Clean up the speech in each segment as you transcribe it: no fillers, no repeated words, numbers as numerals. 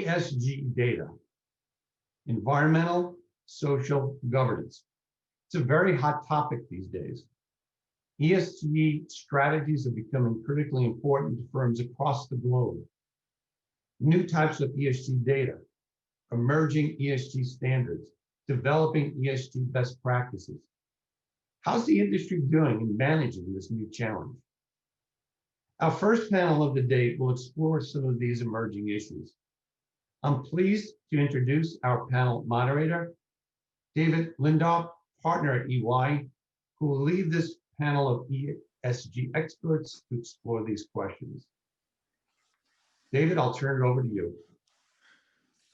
ESG data, environmental, social governance. It's a very hot topic these days. ESG strategies are becoming critically important to firms across the globe. New types of ESG data, emerging ESG standards, developing ESG best practices. How's the industry doing in managing this new challenge? Our first panel of the day will explore some of these emerging issues. I'm pleased to introduce our panel moderator, David Lindop, partner at EY, who will lead this panel of ESG experts to explore these questions. David, I'll turn it over to you.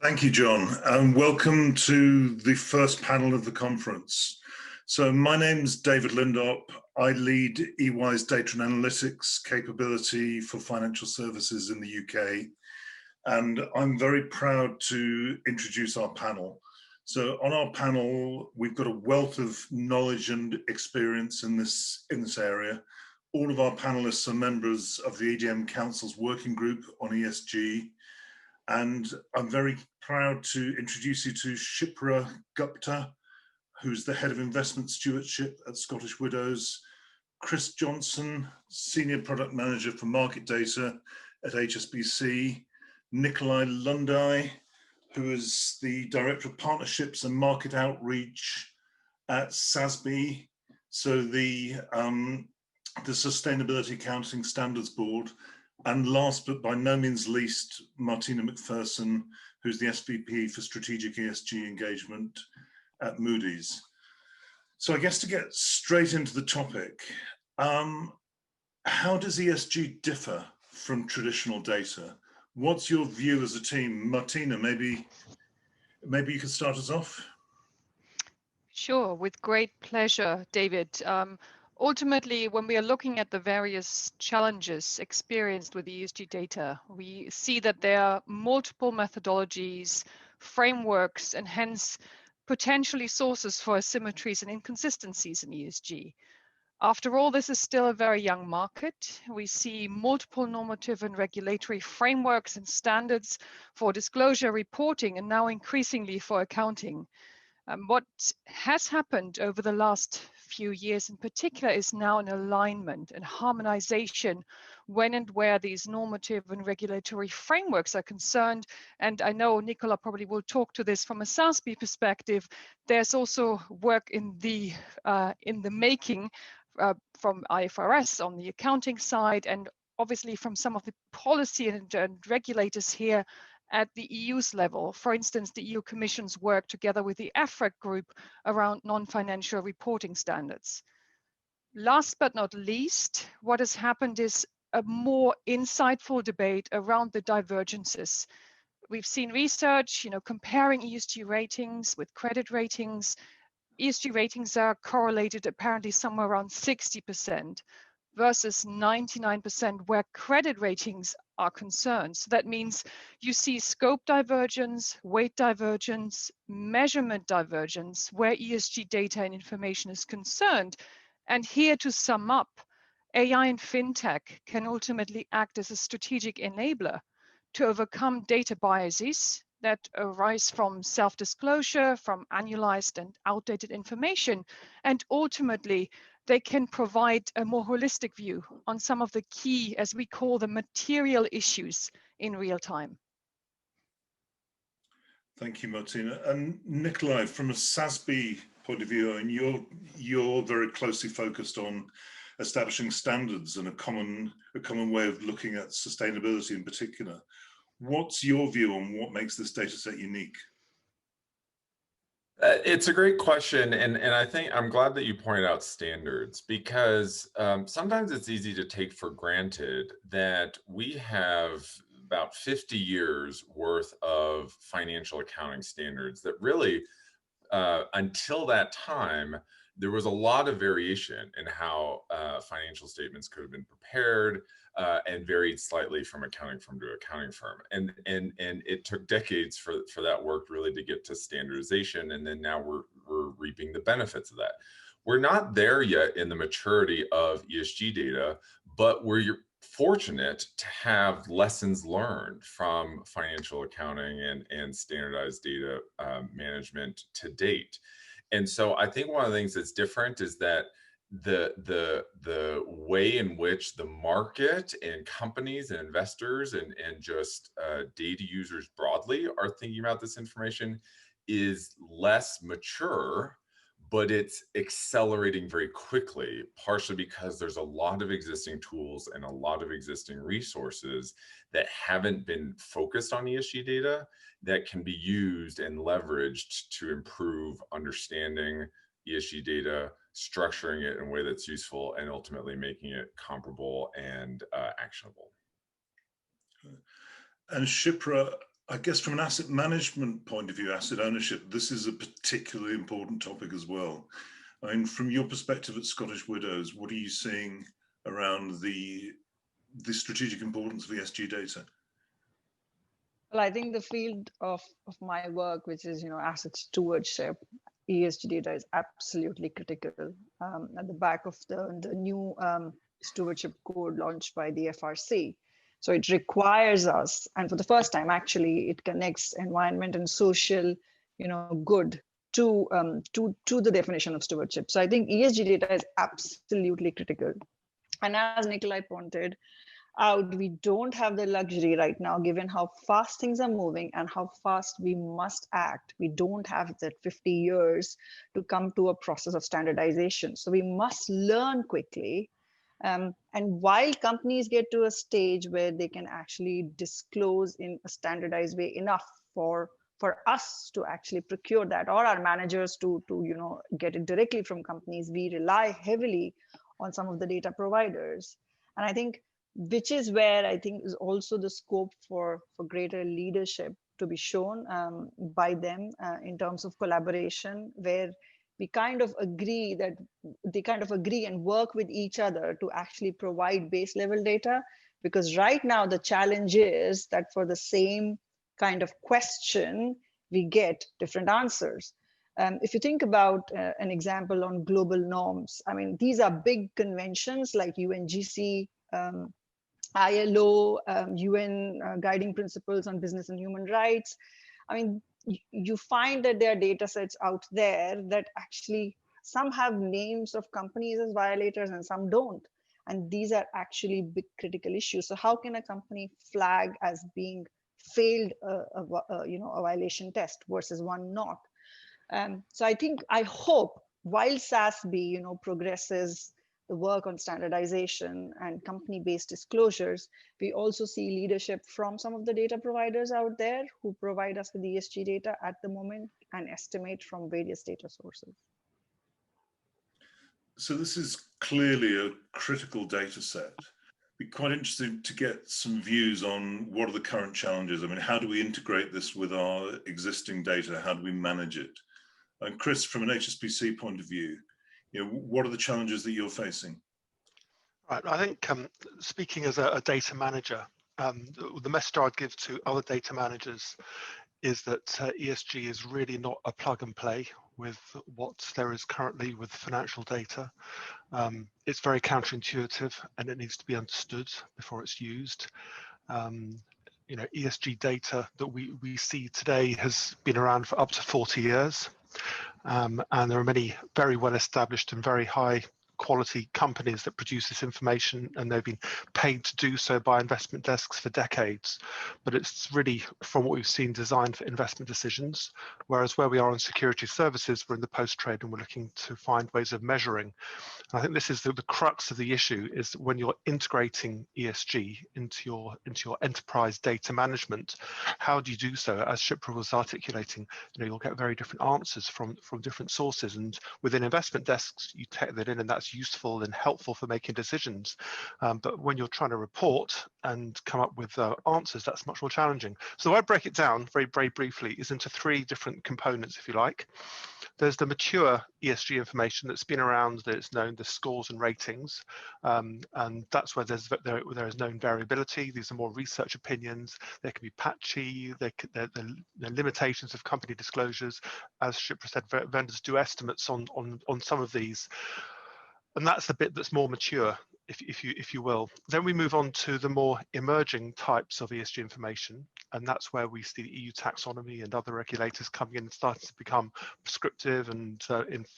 Thank you, John, and welcome to the first panel of the conference. So my name's David Lindop. I lead EY's data and analytics capability for financial services in the UK. And I'm very proud to introduce our panel. So on our panel, we've got a wealth of knowledge and experience in this area. All of our panelists are members of the EDM Council's working group on ESG. And I'm very proud to introduce you to Shipra Gupta, who's the head of investment stewardship at Scottish Widows, Chris Johnson, senior product manager for market data at HSBC, Nikolai Lundy, who is the director of partnerships and market outreach at SASB, so the Sustainability Accounting Standards Board, and last but by no means least, Martina Macpherson, who's the SVP for Strategic ESG Engagement at Moody's. So I guess to get straight into the topic, how does ESG differ from traditional data? What's your view as a team? Martina, maybe you could start us off? Sure, with great pleasure, David. Ultimately, when we are looking at the various challenges experienced with ESG data, we see that there are multiple methodologies, frameworks, and hence potentially sources for asymmetries and inconsistencies in ESG. After all, this is still a very young market. We see multiple normative and regulatory frameworks and standards for disclosure reporting, and now increasingly for accounting. What has happened over the last few years in particular is now an alignment and harmonization when and where these normative and regulatory frameworks are concerned. And I know Nicola probably will talk to this from a SASB perspective. There's also work in the making from IFRS on the accounting side, and obviously from some of the policy and regulators here at the EU's level. For instance, the EU Commission's work together with the EFRAG group around non-financial reporting standards. Last but not least, what has happened is a more insightful debate around the divergences. We've seen research, comparing ESG ratings with credit ratings. ESG ratings are correlated apparently somewhere around 60% versus 99% where credit ratings are concerned. So that means you see scope divergence, weight divergence, measurement divergence where ESG data and information is concerned. And here to sum up, AI and fintech can ultimately act as a strategic enabler to overcome data biases that arise from self-disclosure, from annualized and outdated information, and ultimately they can provide a more holistic view on some of the key, as we call them, material issues in real time. Thank you, Martina. And Nikolai, from a SASB point of view, and you're very closely focused on establishing standards and a common way of looking at sustainability in particular. What's your view on what makes this data set unique? It's a great question, and I think I'm glad that you pointed out standards, because sometimes it's easy to take for granted that we have about 50 years worth of financial accounting standards that really, until that time, there was a lot of variation in how financial statements could have been prepared and varied slightly from accounting firm to accounting firm. And it took decades for that work really to get to standardization. And then now we're reaping the benefits of that. We're not there yet in the maturity of ESG data, but we're fortunate to have lessons learned from financial accounting and standardized data management to date. And so I think one of the things that's different is that the way in which the market and companies and investors and just data users broadly are thinking about this information is less mature, but it's accelerating very quickly, partially because there's a lot of existing tools and a lot of existing resources that haven't been focused on ESG data that can be used and leveraged to improve understanding ESG data, structuring it in a way that's useful, and ultimately making it comparable and actionable. And Shipra, I guess from an asset management point of view, asset ownership, this is a particularly important topic as well. I mean, from your perspective at Scottish Widows, what are you seeing around the strategic importance of ESG data? Well, I think the field of my work, which is, asset stewardship, ESG data is absolutely critical. At the back of the new stewardship code launched by the FRC. So it requires us, and for the first time, actually, it connects environment and social, good to the definition of stewardship. So I think ESG data is absolutely critical. And as Nikolai pointed out, we don't have the luxury right now, given how fast things are moving and how fast we must act. We don't have that 50 years to come to a process of standardization. So we must learn quickly. And while companies get to a stage where they can actually disclose in a standardized way enough for us to actually procure that, or our managers to get it directly from companies, we rely heavily on some of the data providers. And I think, which is where I think is also the scope for greater leadership to be shown by them in terms of collaboration, where we kind of agree that they kind of agree and work with each other to actually provide base level data. Because right now the challenge is that for the same kind of question, we get different answers. If you think about an example on global norms, I mean, these are big conventions like UNGC, ILO, UN guiding principles on business and human rights. I mean, you find that there are data sets out there that actually some have names of companies as violators and some don't. And these are actually big critical issues. So how can a company flag as being failed a violation test versus one not? So I hope while SASB progresses the work on standardization and company-based disclosures, we also see leadership from some of the data providers out there who provide us with ESG data at the moment and estimate from various data sources. So this is clearly a critical data set. Be quite interesting to get some views on what are the current challenges. I mean, how do we integrate this with our existing data? How do we manage it? And Chris, from an HSBC point of view, what are the challenges that you're facing? Right, I think speaking as a data manager, the message I'd give to other data managers is that ESG is really not a plug and play with what there is currently with financial data. It's very counterintuitive and it needs to be understood before it's used. ESG data that we see today has been around for up to 40 years. And there are many very well established and very high quality companies that produce this information, and they've been paid to do so by investment desks for decades. But it's really, from what we've seen, designed for investment decisions, whereas where we are in security services, we're in the post-trade and we're looking to find ways of measuring. And I think this is the crux of the issue, is when you're integrating ESG into your enterprise data management, how do you do so? As Shipra was articulating, you'll get very different answers from different sources, and within investment desks, you take that in, and that's useful and helpful for making decisions. But when you're trying to report and come up with answers, that's much more challenging. So I break it down very, very briefly is into three different components, if you like. There's the mature ESG information that's been around, that it's known, the scores and ratings, and that's where there is known variability. These are more research opinions. They can be patchy. They're limitations of company disclosures. As Shipra said, vendors do estimates on some of these. And that's the bit that's more mature. if you will. Then we move on to the more emerging types of ESG information, and that's where we see the EU taxonomy and other regulators coming in and starting to become prescriptive and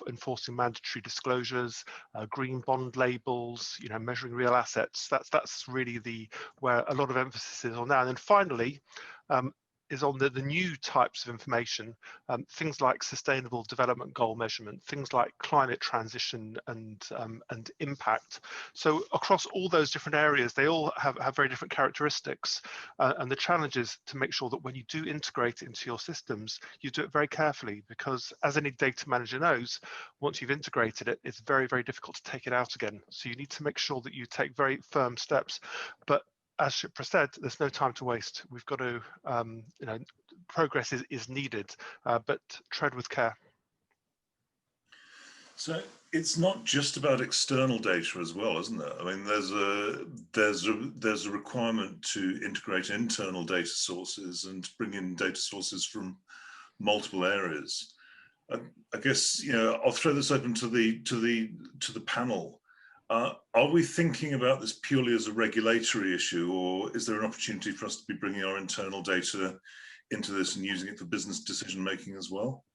enforcing mandatory disclosures, green bond labels, measuring real assets. That's really where a lot of emphasis is on now. And then finally, is on the new types of information, things like sustainable development goal measurement, things like climate transition and impact. So across all those different areas, they all have very different characteristics. And the challenge is to make sure that when you do integrate it into your systems, you do it very carefully, because as any data manager knows, once you've integrated it, it's very, very difficult to take it out again. So you need to make sure that you take very firm steps. But as Shipra said, there's no time to waste. We've got to, progress is needed, but tread with care. So it's not just about external data as well, isn't there? I mean, there's a requirement to integrate internal data sources and to bring in data sources from multiple areas. I guess I'll throw this open to the panel. Are we thinking about this purely as a regulatory issue, or is there an opportunity for us to be bringing our internal data into this and using it for business decision making as well?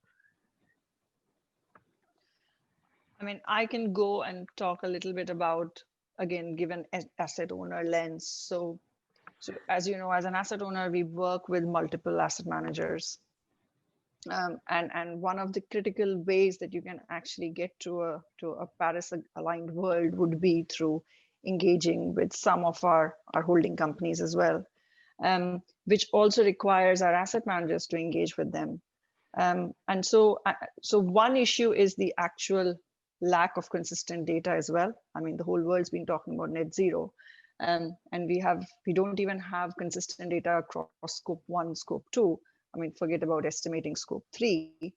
I mean, I can go and talk a little bit about, again, given asset owner lens. So as you know, as an asset owner, we work with multiple asset managers. And one of the critical ways that you can actually get to a Paris aligned world would be through engaging with some of our holding companies as well, which also requires our asset managers to engage with them. And so one issue is the actual lack of consistent data as well. I mean, the whole world's been talking about net zero, and we don't even have consistent data across scope 1, scope 2. I mean, forget about estimating scope 3.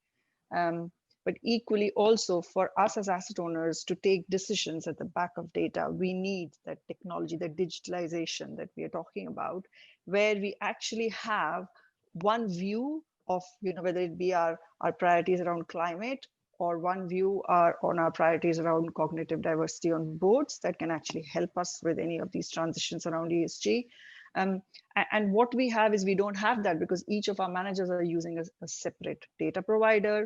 But equally also for us as asset owners to take decisions at the back of data, we need that technology, that digitalization that we are talking about, where we actually have one view of, whether it be our priorities around climate, or one view on our priorities around cognitive diversity on boards that can actually help us with any of these transitions around ESG. And what we have is we don't have that, because each of our managers are using a separate data provider.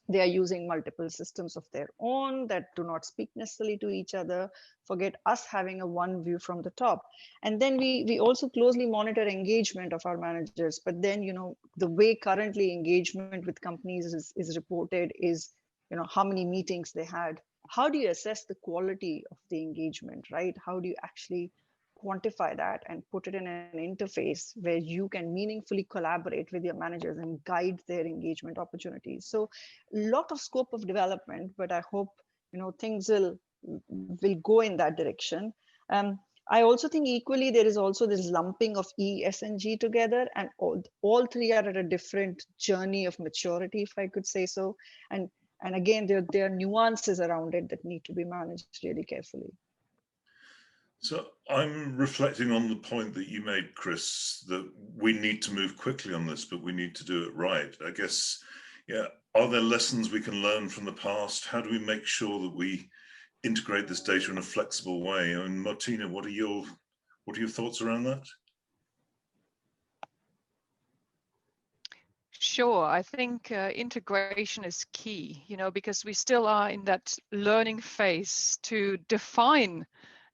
They are using multiple systems of their own that do not speak necessarily to each other. Forget us having a one view from the top. And then we also closely monitor engagement of our managers. But then, the way currently engagement with companies is reported is, how many meetings they had. How do you assess the quality of the engagement, right? How do you actually quantify that and put it in an interface where you can meaningfully collaborate with your managers and guide their engagement opportunities? So a lot of scope of development, but I hope things will go in that direction. I also think equally there is also this lumping of E, S, and G together, and all three are at a different journey of maturity, if I could say so. And again, there are nuances around it that need to be managed really carefully. So I'm reflecting on the point that you made, Chris, that we need to move quickly on this, but we need to do it right. I guess, are there lessons we can learn from the past? How do we make sure that we integrate this data in a flexible way? And Martina, what are your thoughts around that? Sure, I think integration is key, because we still are in that learning phase to define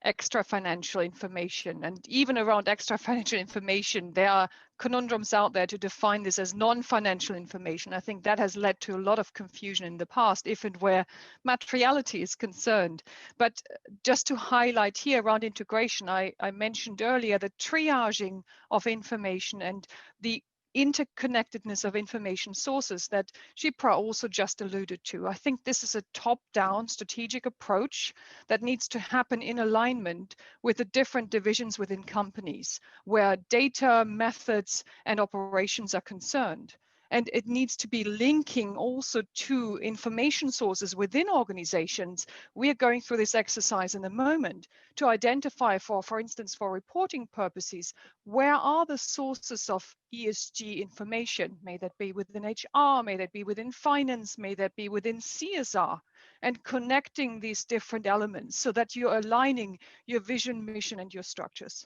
extra financial information. And even around extra financial information, there are conundrums out there to define this as non-financial information. I think that has led to a lot of confusion in the past, if and where materiality is concerned. But just to highlight here around integration, I mentioned earlier the triaging of information and the interconnectedness of information sources that Shipra also just alluded to. I think this is a top-down strategic approach that needs to happen in alignment with the different divisions within companies where data, methods, and operations are concerned. And it needs to be linking also to information sources within organizations. We are going through this exercise in a moment to identify for instance, for reporting purposes, where are the sources of ESG information? May that be within HR, may that be within finance, may that be within CSR. and connecting these different elements so that you're aligning your vision, mission, and your structures.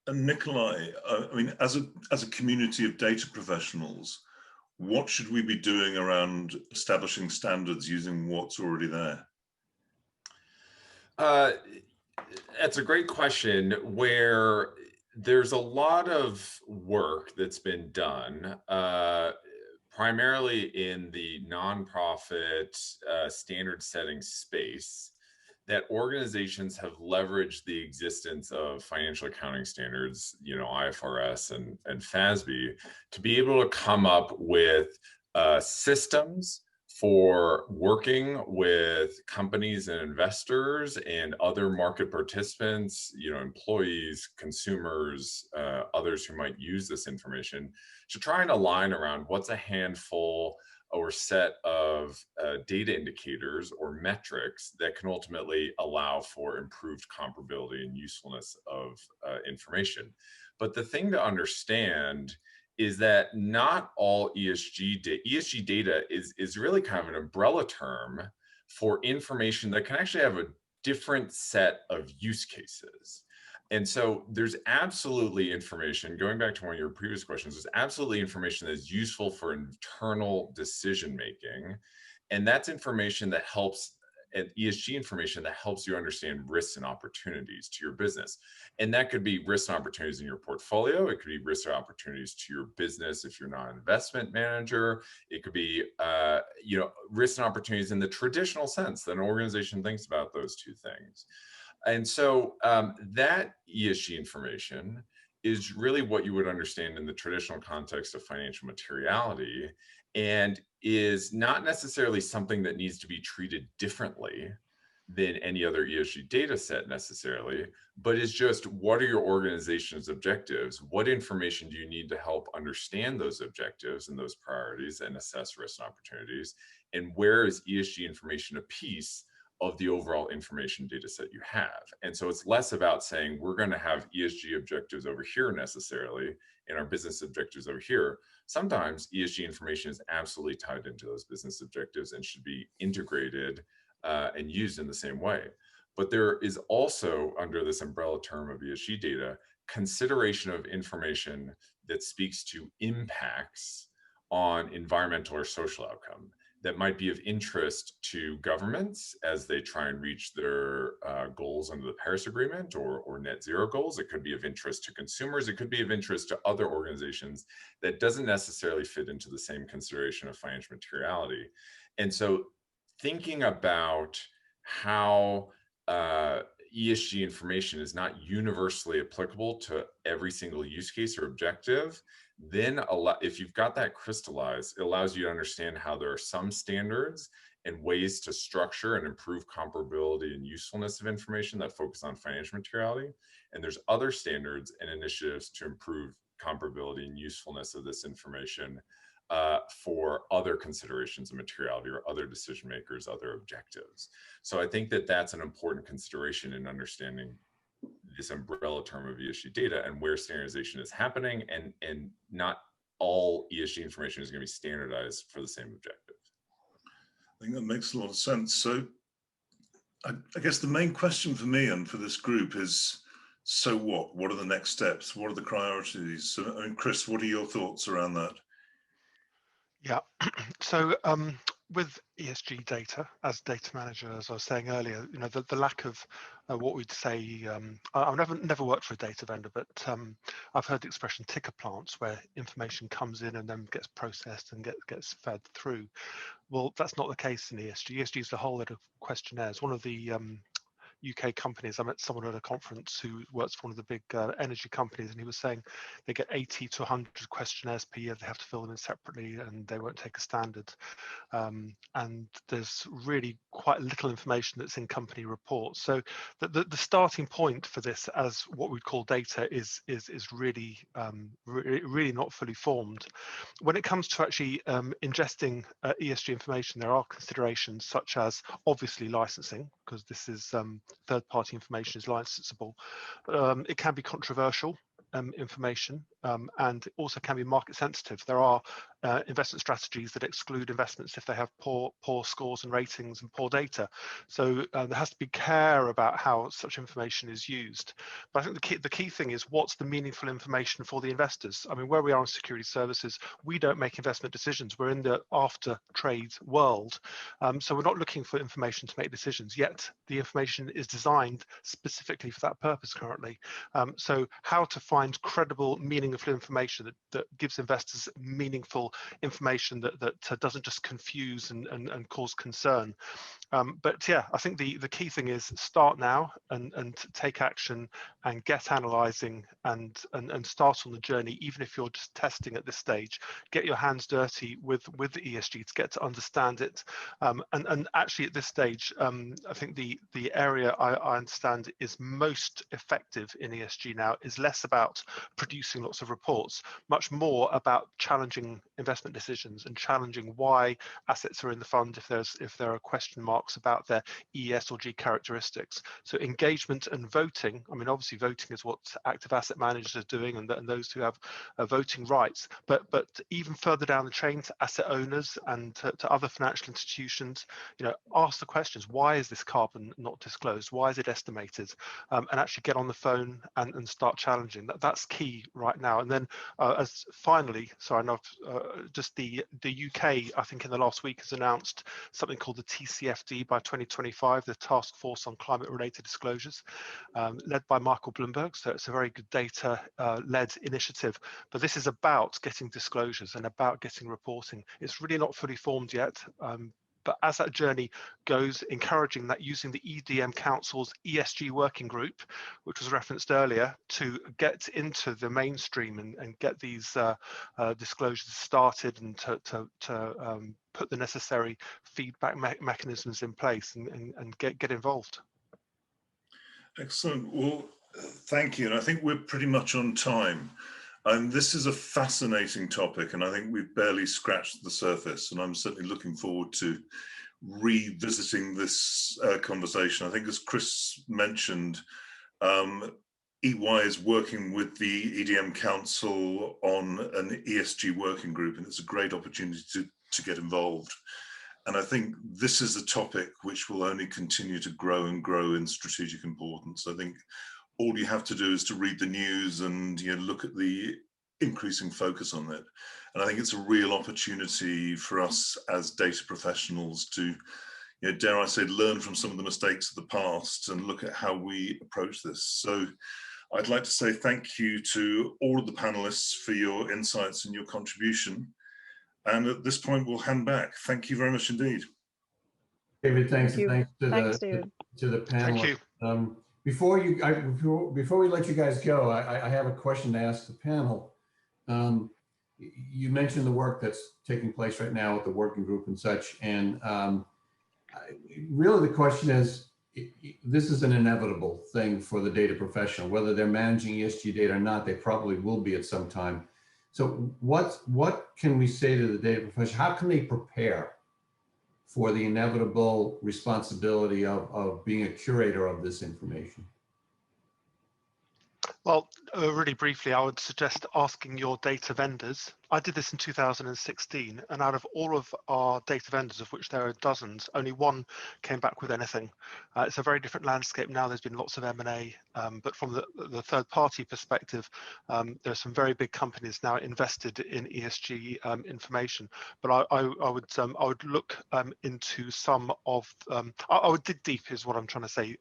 And Nikolai, I mean, as a community of data professionals, what should we be doing around establishing standards using what's already there? That's a great question, where there's a lot of work that's been done, primarily in the nonprofit standard setting space, that organizations have leveraged the existence of financial accounting standards, IFRS and FASB, to be able to come up with systems for working with companies and investors and other market participants, employees, consumers, others who might use this information, to try and align around what's a handful or set of data indicators or metrics that can ultimately allow for improved comparability and usefulness of information. But the thing to understand is that not all ESG data is really kind of an umbrella term for information that can actually have a different set of use cases. And so there's absolutely information, going back to one of your previous questions, there's absolutely information that is useful for internal decision making. And that's information that helps, and ESG information that helps you understand risks and opportunities to your business. And that could be risks and opportunities in your portfolio. It could be risks or opportunities to your business if you're not an investment manager. It could be risks and opportunities in the traditional sense that an organization thinks about those two things. And so that ESG information is really what you would understand in the traditional context of financial materiality, and is not necessarily something that needs to be treated differently than any other ESG data set necessarily, but is just, what are your organization's objectives? What information do you need to help understand those objectives and those priorities and assess risks and opportunities? And where is ESG information a piece of the overall information data set you have? And so it's less about saying we're going to have ESG objectives over here necessarily, and our business objectives over here. Sometimes ESG information is absolutely tied into those business objectives and should be integrated and used in the same way. But there is also, under this umbrella term of ESG data, consideration of information that speaks to impacts on environmental or social outcome that might be of interest to governments as they try and reach their goals under the Paris Agreement or net zero goals. It could be of interest to consumers. It could be of interest to other organizations that doesn't necessarily fit into the same consideration of financial materiality. And so thinking about how ESG information is not universally applicable to every single use case or objective, then if you've got that crystallized, it allows you to understand how there are some standards and ways to structure and improve comparability and usefulness of information that focus on financial materiality. And there's other standards and initiatives to improve comparability and usefulness of this information for other considerations of materiality or other decision makers, other objectives. So I think that that's an important consideration in understanding this umbrella term of ESG data and where standardization is happening, and not all ESG information is going to be standardized for the same objective. I think that makes a lot of sense. So I guess the main question for me and for this group is, so what? What are the next steps? What are the priorities? So, I mean, Chris, what are your thoughts around that? Yeah, so with ESG data, as data manager, as I was saying earlier, the lack of what we'd say, I've never worked for a data vendor, but I've heard the expression ticker plants, where information comes in and then gets processed and gets fed through. Well, that's not the case in ESG. ESG is a whole lot of questionnaires. One of the UK companies, I met someone at a conference who works for one of the big energy companies, and he was saying they get 80 to 100 questionnaires per year. They have to fill them in separately, and they won't take a standard. And there's really quite little information that's in company reports. So the starting point for this, as what we'd call data, is really really not fully formed. When it comes to actually ingesting ESG information, there are considerations such as obviously licensing, because this is third-party information is licensable. It can be controversial information, and it also can be market sensitive. There are investment strategies that exclude investments if they have poor scores and ratings and poor data. So there has to be care about how such information is used. But I think the key thing is, what's the meaningful information for the investors? I mean, where we are in security services, we don't make investment decisions. We're in the after trade world. So we're not looking for information to make decisions, yet the information is designed specifically for that purpose currently. So how to find credible, meaningful information that gives investors meaningful information that doesn't just confuse and cause concern. But yeah, I think the key thing is start now and take action and get analyzing and start on the journey, even if you're just testing at this stage. Get your hands dirty with the ESG to get to understand it. And actually at this stage, I think the area I understand is most effective in ESG now is less about producing lots of reports, much more about challenging investment decisions and challenging why assets are in the fund if there are question marks about their ES or G characteristics. So engagement and voting, I mean, obviously voting is what active asset managers are doing and those who have voting rights, but even further down the chain to asset owners and to other financial institutions, ask the questions, why is this carbon not disclosed? Why is it estimated? And actually get on the phone and start challenging. That's key right now. And then as finally, sorry, not just the UK, I think in the last week has announced something called the TCFD by 2025, the Task Force on Climate-Related Disclosures, led by Michael Bloomberg. So it's a very good data-led initiative. But this is about getting disclosures and about getting reporting. It's really not fully formed yet. But as that journey goes, encouraging that using the EDM Council's ESG working group, which was referenced earlier, to get into the mainstream and get these disclosures started and to put the necessary feedback mechanisms in place and get involved. Excellent. Well, thank you. And I think we're pretty much on time. And this is a fascinating topic, and I think we've barely scratched the surface. And I'm certainly looking forward to revisiting this conversation. I think, as Chris mentioned, EY is working with the EDM Council on an ESG working group, and it's a great opportunity to get involved. And I think this is a topic which will only continue to grow and grow in strategic importance. I think all you have to do is to read the news and look at the increasing focus on it. And I think it's a real opportunity for us as data professionals to, dare I say, learn from some of the mistakes of the past and look at how we approach this. So I'd like to say thank you to all of the panelists for your insights and your contribution. And at this point, we'll hand back. Thank you very much indeed. David, thanks. Thank you. And thanks David. to the panel. Thank you. Before we let you guys go, I have a question to ask the panel. You mentioned the work that's taking place right now with the working group and such, and really the question is, this is an inevitable thing for the data professional, whether they're managing ESG data or not. They probably will be at some time. So what can we say to the data professional? How can they prepare for the inevitable responsibility of being a curator of this information? Well, really briefly, I would suggest asking your data vendors. I did this in 2016, and out of all of our data vendors, of which there are dozens, only one came back with anything. It's a very different landscape now. There's been lots of M&A, but from the third-party perspective, there are some very big companies now invested in ESG information. But I would look into some of. I would dig deep, is what I'm trying to say.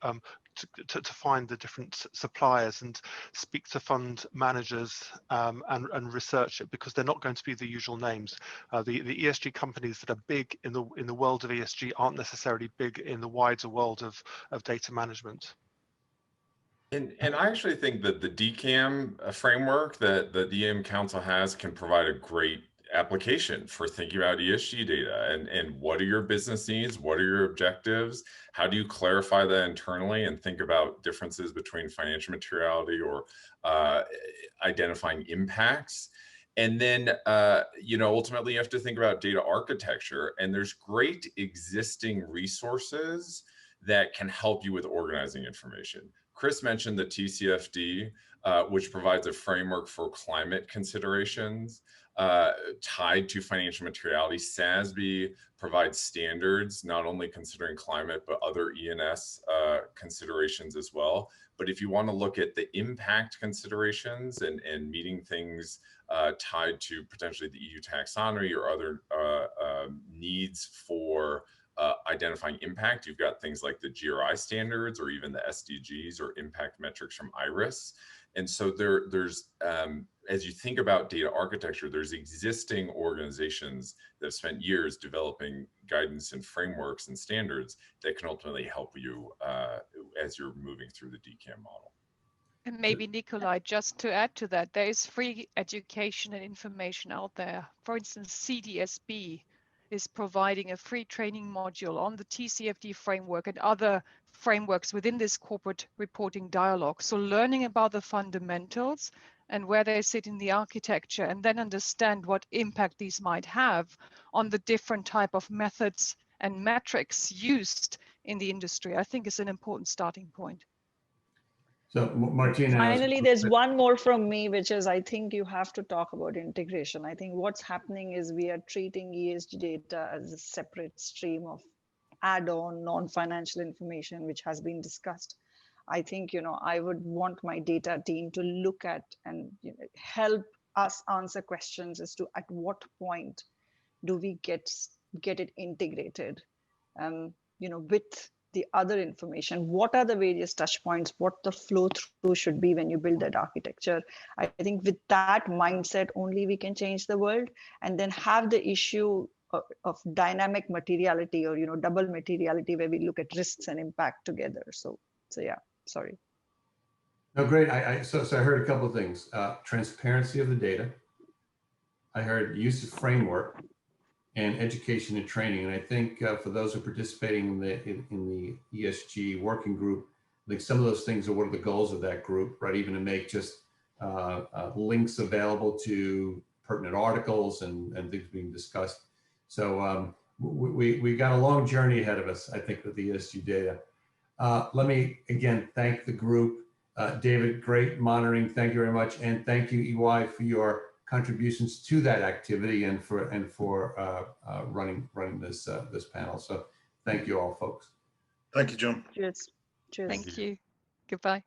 To find the different suppliers and speak to fund managers and research it, because they're not going to be the usual names. The ESG companies that are big in the world of ESG aren't necessarily big in the wider world of data management. And I actually think that the DCAM framework that the EM Council has can provide a great application for thinking about ESG data and what are your business needs, what are your objectives, how do you clarify that internally and think about differences between financial materiality or identifying impacts. And then, ultimately you have to think about data architecture, and there's great existing resources that can help you with organizing information. Chris mentioned the TCFD, which provides a framework for climate considerations tied to financial materiality. SASB provides standards, not only considering climate, but other E&S considerations as well. But if you want to look at the impact considerations and meeting things tied to potentially the EU taxonomy or other needs for identifying impact, you've got things like the GRI standards or even the SDGs or impact metrics from IRIS. And so there's, as you think about data architecture, there's existing organizations that have spent years developing guidance and frameworks and standards that can ultimately help you as you're moving through the DCAM model. And maybe Nikolai, just to add to that, there is free education and information out there. For instance, CDSB is providing a free training module on the TCFD framework and other frameworks within this corporate reporting dialogue. So learning about the fundamentals and where they sit in the architecture, and then understand what impact these might have on the different type of methods and metrics used in the industry, I think is an important starting point. So Martina. Finally, there's one more from me, which is I think you have to talk about integration. I think what's happening is we are treating ESG data as a separate stream of add-on non-financial information, which has been discussed. I think, I would want my data team to look at and help us answer questions as to at what point do we get it integrated, with the other information. What are the various touch points? What the flow through should be when you build that architecture? I think with that mindset only we can change the world, and then have the issue of dynamic materiality or double materiality where we look at risks and impact together. So yeah, sorry. No, great. So I heard a couple of things. Transparency of the data. I heard use of framework and education and training. And I think for those who are participating in the ESG working group, I think some of those things are what are the goals of that group, right? Even to make just links available to pertinent articles and things being discussed. So we got a long journey ahead of us, I think, with the ESG data. Let me again thank the group. David, great monitoring. Thank you very much, and thank you, EY, for your contributions to that activity and for running this panel. So thank you all, folks. Thank you, John. Cheers. Cheers. Thank you. Goodbye.